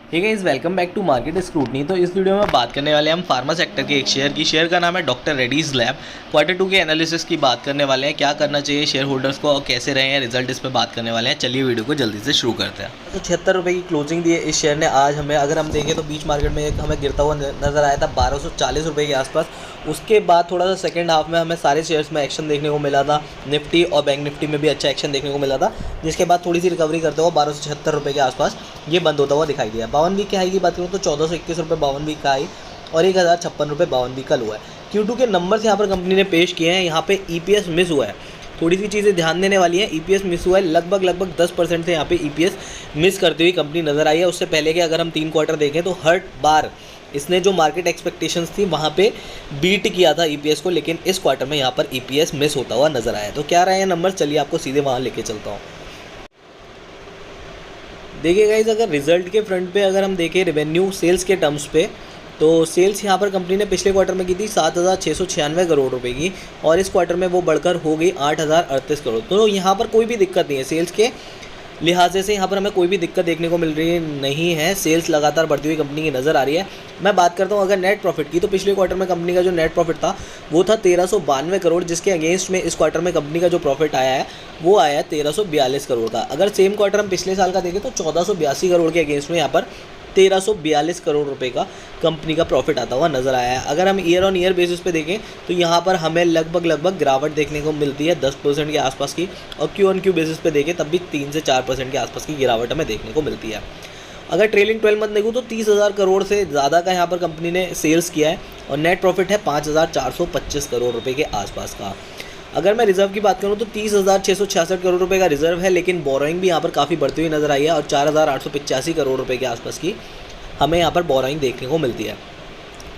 Hey guys, welcome back to market scrutiny. तो इस video में बात करने वाले हैं हम फार्मा सेक्टर के एक शेयर की। शेयर का नाम है डॉक्टर रेड्डीज लैब। Q2 के एनालिसिस की बात करने वाले हैं, क्या करना चाहिए शेयर होल्डर्स को और कैसे रहे हैं रिजल्ट, इस पर बात करने वाले हैं। चलिए वीडियो को जल्दी से शुरू करते हैं। तो 76 रुपये की क्लोजिंग दी है इस शेयर ने आज हमें। अगर हम देखें तो बीच मार्केट में एक हमें गिरता हुआ नजर आया था 1240 रुपये के आसपास। उसके बाद थोड़ा सा सेकंड हाफ में हमें सारे शेयर्स में एक्शन देखने को मिला था। निफ्टी और बैंक निफ्टी में भी अच्छा एक्शन देखने को मिला था, जिसके बाद थोड़ी सी रिकवरी करते हुए 1276 रुपये के आसपास ये बंद होता हुआ दिखाई दिया। 52 वीक की हाई की बात करूँ तो 1421 रुपये 52 वीक का हाई और 1056 रुपये 52 वीक का लो है। Q2 के नंबर्स यहाँ पर कंपनी ने पेश किए हैं। यहाँ पे EPS मिस हुआ है, थोड़ी सी चीज़ें ध्यान देने वाली हैं। EPS मिस हुआ है, लगभग 10% से यहाँ पे EPS मिस करती हुई कंपनी नज़र आई है। उससे पहले कि अगर हम 3 क्वार्टर देखें तो हर बार इसने जो मार्केट एक्सपेक्टेशंस थी वहाँ पे बीट किया था EPS को, लेकिन इस क्वार्टर में यहाँ पर EPS मिस होता हुआ नजर आया। तो क्या रहे हैं नंबर, चलिए आपको सीधे वहाँ लेके चलता हूँ। देखिए गाइस, अगर रिजल्ट के फ्रंट पे अगर हम देखें रेवेन्यू सेल्स के टर्म्स पे, तो सेल्स यहाँ पर कंपनी ने पिछले क्वार्टर में की थी 7,696 करोड़ रुपए की और इस क्वार्टर में वो बढ़कर हो गई 8,038 करोड़। तो यहाँ पर कोई भी दिक्कत नहीं है सेल्स के लिहाजे से, यहाँ पर हमें कोई भी दिक्कत देखने को मिल रही नहीं है। सेल्स लगातार बढ़ती हुई कंपनी की नज़र आ रही है। मैं बात करता हूँ अगर नेट प्रॉफिट की, तो पिछले क्वार्टर में कंपनी का जो नेट प्रॉफिट था वो था 1392 करोड़, जिसके अगेंस्ट में इस क्वार्टर में कंपनी का जो प्रॉफिट आया है वो आया है 1342 करोड़ का। अगर सेम क्वार्टर हम पिछले साल का देखें तो 1482 करोड़ के अगेंस्ट में यहाँ पर 1342 करोड़ रुपए का कंपनी का प्रॉफिट आता हुआ नजर आया है। अगर हम ईयर ऑन ईयर बेसिस पे देखें तो यहाँ पर हमें लगभग गिरावट देखने को मिलती है 10% के आसपास की, और Q on Q बेसिस पे देखें तब भी 3 से 4% के आसपास की गिरावट हमें देखने को मिलती है। अगर ट्रेलिंग 12 मंथ देखूँ तो 30,000 करोड़ से ज़्यादा का यहाँ पर कंपनी ने सेल्स किया है और नेट प्रॉफिट है 5,425 करोड़ रुपये के आसपास का। अगर मैं रिजर्व की बात करूं तो 30,666 करोड़ रुपए का रिजर्व है, लेकिन बोरोइंग भी यहाँ पर काफ़ी बढ़ती हुई नजर आई है और 4,885 करोड़ रुपए के आसपास की हमें यहाँ पर बोरोइंग देखने को मिलती है।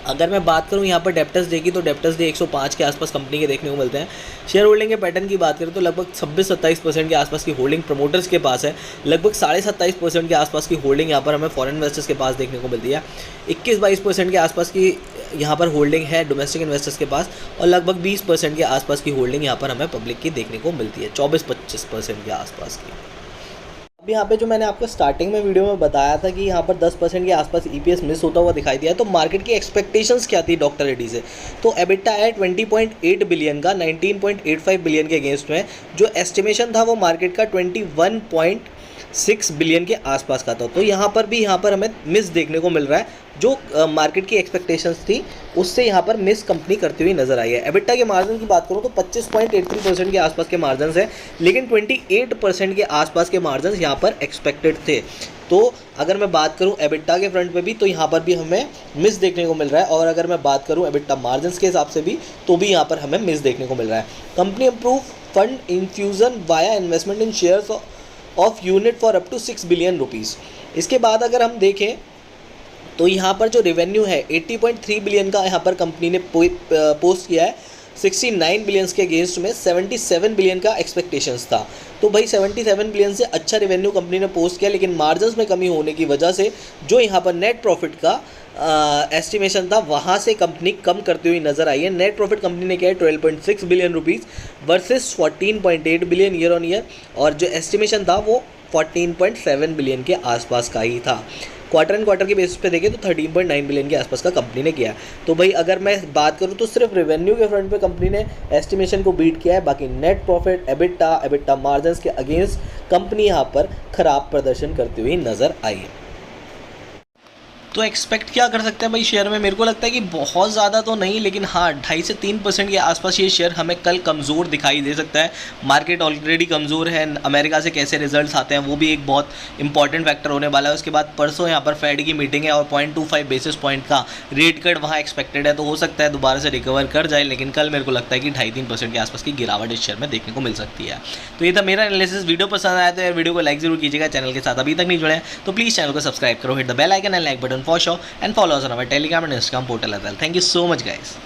अगर मैं बात करूं यहाँ पर डेप्टर्स डे की, तो डेप्टर्स डे 105 के आसपास कंपनी के देखने को मिलते हैं। शेयर होल्डिंग के पैटर्न की बात करें तो लगभग 26-27% के आसपास की होल्डिंग प्रमोटर्स के पास है। लगभग 27.5% के आसपास की होल्डिंग यहाँ पर हमें फॉरेन इन्वेस्टर्स के पास देखने को मिलती है। 21-22% के आसपास की यहाँ पर होल्डिंग है डोमेस्टिक इन्वेस्टर्स के पास और लगभग 20% के आसपास की होल्डिंग यहाँ पर हमें पब्लिक की देखने को मिलती है, 24-25% के आसपास की। अब यहाँ पे जो मैंने आपको स्टार्टिंग में वीडियो में बताया था कि यहाँ पर 10% के आसपास EPS मिस होता हुआ दिखाई दिया है, तो मार्केट की एक्सपेक्टेशंस क्या थी डॉक्टर रेड्डी से। तो एबिटा है 20.8 बिलियन का 19.85 बिलियन के अगेंस्ट में। जो एस्टिमेशन था वो मार्केट का 21.6 बिलियन के आसपास का था। तो यहाँ पर हमें मिस देखने को मिल रहा है। जो मार्केट की एक्सपेक्टेशंस थी उससे यहाँ पर मिस कंपनी करती हुई नजर आई है। एबिटा के मार्जिन की बात करूँ तो 25.83% के आसपास के मार्जिन है, लेकिन 28% के आसपास के मार्जिन यहाँ पर एक्सपेक्टेड थे। तो अगर मैं बात करूँ एबिटा के फ्रंट पे भी, तो यहाँ पर भी हमें मिस देखने को मिल रहा है, और अगर मैं बात करूँ एबिटा मार्जिन के हिसाब से भी, तो भी यहाँ पर हमें मिस देखने को मिल रहा है। Company approve fund infusion via investment in shares of unit for up to 6 billion rupees. इसके बाद अगर हम देखें तो यहाँ पर जो रेवेन्यू है 80.3 बिलियन का यहाँ पर कंपनी ने पोस्ट किया है। 69 बिलियंस के अगेंस्ट में 77 बिलियन का एक्सपेक्टेशंस था। तो भाई 77 बिलियन से अच्छा रेवेन्यू कंपनी ने पोस्ट किया, लेकिन मार्जिन्स में कमी होने की वजह से जो यहाँ पर नेट प्रॉफिट का एस्टिमेशन था वहाँ से कंपनी कम करती हुई नजर आई है। नेट प्रॉफिट कंपनी ने किया है 12.6 billion rupees versus 14.8 billion year on year, और जो एस्टिमेशन था वो 14.7 बिलियन के आसपास का ही था। क्वार्टर एंड क्वार्टर के बेसिस पे देखें तो 13.9 बिलियन के आसपास का कंपनी ने किया है। तो भाई अगर मैं बात करूं तो सिर्फ रेवेन्यू के फ्रंट पे कंपनी ने एस्टिमेशन को बीट किया है, बाकी नेट प्रॉफिट एबिटा मार्जिन्स के अगेंस्ट कंपनी यहाँ पर खराब प्रदर्शन करती हुई नजर आई है। तो एक्सपेक्ट क्या कर सकते हैं भाई शेयर में, मेरे को लगता है कि बहुत ज़्यादा तो नहीं, लेकिन हाँ 2.5 से 3% के आसपास ये शेयर हमें कल कमज़ोर दिखाई दे सकता है। मार्केट ऑलरेडी कमज़ोर है, अमेरिका से कैसे रिजल्ट्स आते हैं वो भी एक बहुत इंपॉर्टेंट फैक्टर होने वाला है। उसके बाद परसों यहाँ पर फेड की मीटिंग है और 0.25 बेसिस पॉइंट का रेट कट वहाँ एक्सपेक्टेड है, तो हो सकता है दोबारा से रिकवर कर जाए, लेकिन कल मेरे को लगता है कि 2.5-3% के आसपास की गिरावट इस शेयर में देखने को मिल सकती है। तो ये था मेरा एनालिसिस। वीडियो पसंद आया तो यार वीडियो को लाइक जरूर कीजिएगा। चैनल के साथ अभी तक नहीं जुड़े हैं तो प्लीज़ चैनल को सब्सक्राइब करो, hit the bell icon and like button for sure, and follow us on our Telegram and Instagram portal as well. Thank you so much guys.